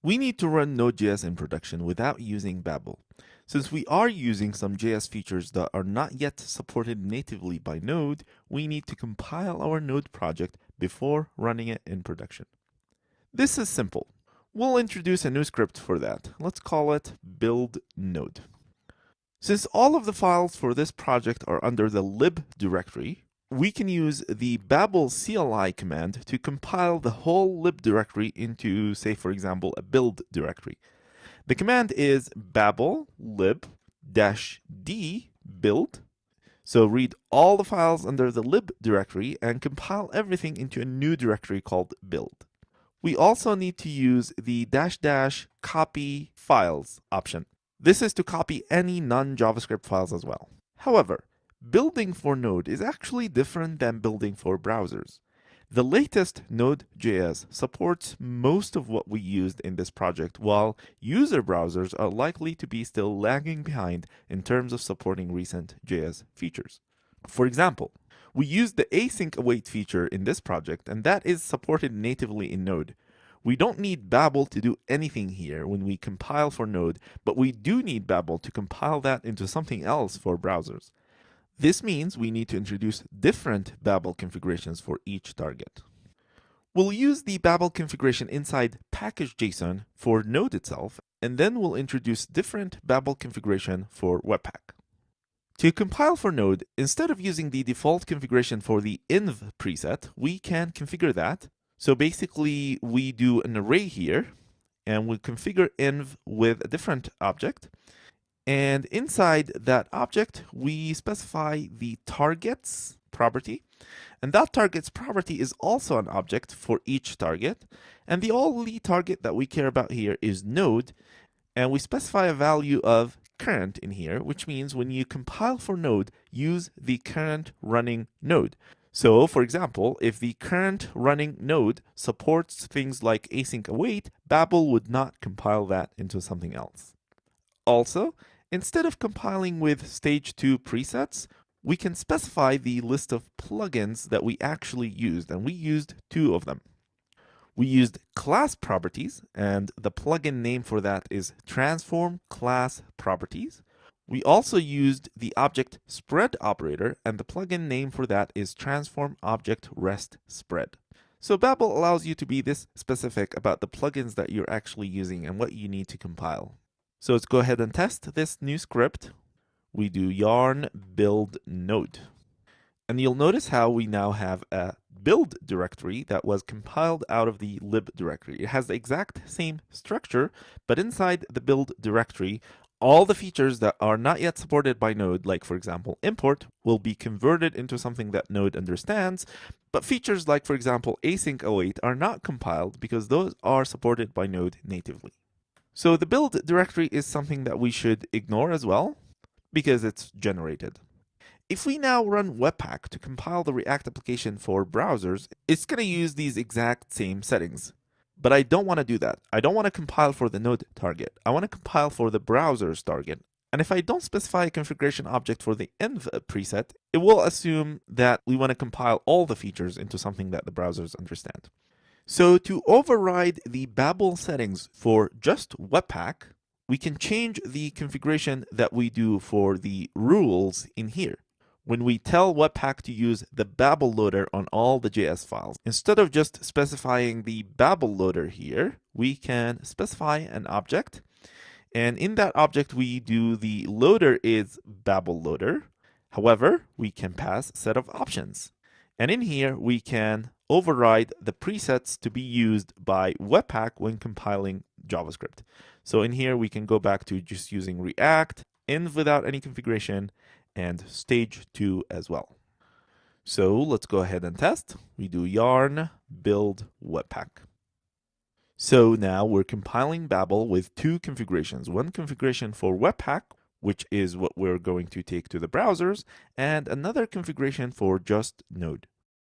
We need to run Node.js in production without using Babel. Since we are using some JS features that are not yet supported natively by Node, we need to compile our Node project before running it in production. This is simple. We'll introduce a new script for that. Let's call it build node. Since all of the files for this project are under the lib directory, we can use the babel CLI command to compile the whole lib directory into, say, for example, a build directory. The command is babel lib-d build. So read all the files under the lib directory and compile everything into a new directory called build. We also need to use the -- copy files option. This is to copy any non-JavaScript files as well. However, building for Node is actually different than building for browsers. The latest Node.js supports most of what we used in this project, while user browsers are likely to be still lagging behind in terms of supporting recent JS features. For example, we used the async await feature in this project, and that is supported natively in Node. We don't need Babel to do anything here when we compile for Node, but we do need Babel to compile that into something else for browsers. This means we need to introduce different Babel configurations for each target. We'll use the Babel configuration inside package.json for Node itself, and then we'll introduce different Babel configuration for Webpack. To compile for Node, instead of using the default configuration for the env preset, we can configure that. So basically, we do an array here, and we configure env with a different object. And inside that object, we specify the targets property. And that targets property is also an object for each target. And the only target that we care about here is Node. And we specify a value of current in here, which means when you compile for Node, use the current running node. So, for example, if the current running node supports things like async await, Babel would not compile that into something else. Also, instead of compiling with stage 2 presets, we can specify the list of plugins that we actually used, and we used 2 of them. We used class properties, and the plugin name for that is transform class properties. We also used the object spread operator, and the plugin name for that is transform object rest spread. So Babel allows you to be this specific about the plugins that you're actually using and what you need to compile. So let's go ahead and test this new script. We do yarn build node. And you'll notice how we now have a build directory that was compiled out of the lib directory. It has the exact same structure, but inside the build directory, all the features that are not yet supported by Node, like for example import, will be converted into something that Node understands, but features like for example async await are not compiled because those are supported by Node natively. So the build directory is something that we should ignore as well because it's generated. If we now run Webpack to compile the React application for browsers, it's going to use these exact same settings. But I don't want to do that. I don't want to compile for the node target. I want to compile for the browser's target. And if I don't specify a configuration object for the env preset, it will assume that we want to compile all the features into something that the browsers understand. So to override the Babel settings for just Webpack, we can change the configuration that we do for the rules in here. When we tell Webpack to use the Babel loader on all the JS files, instead of just specifying the Babel loader here, we can specify an object. And in that object, we do the loader is Babel loader. However, we can pass a set of options. And in here, we can override the presets to be used by Webpack when compiling JavaScript. So in here, we can go back to just using React, env without any configuration, and stage 2 as well. So let's go ahead and test. We do yarn build Webpack. So now we're compiling Babel with 2 configurations. One configuration for Webpack, which is what we're going to take to the browsers, and another configuration for just Node.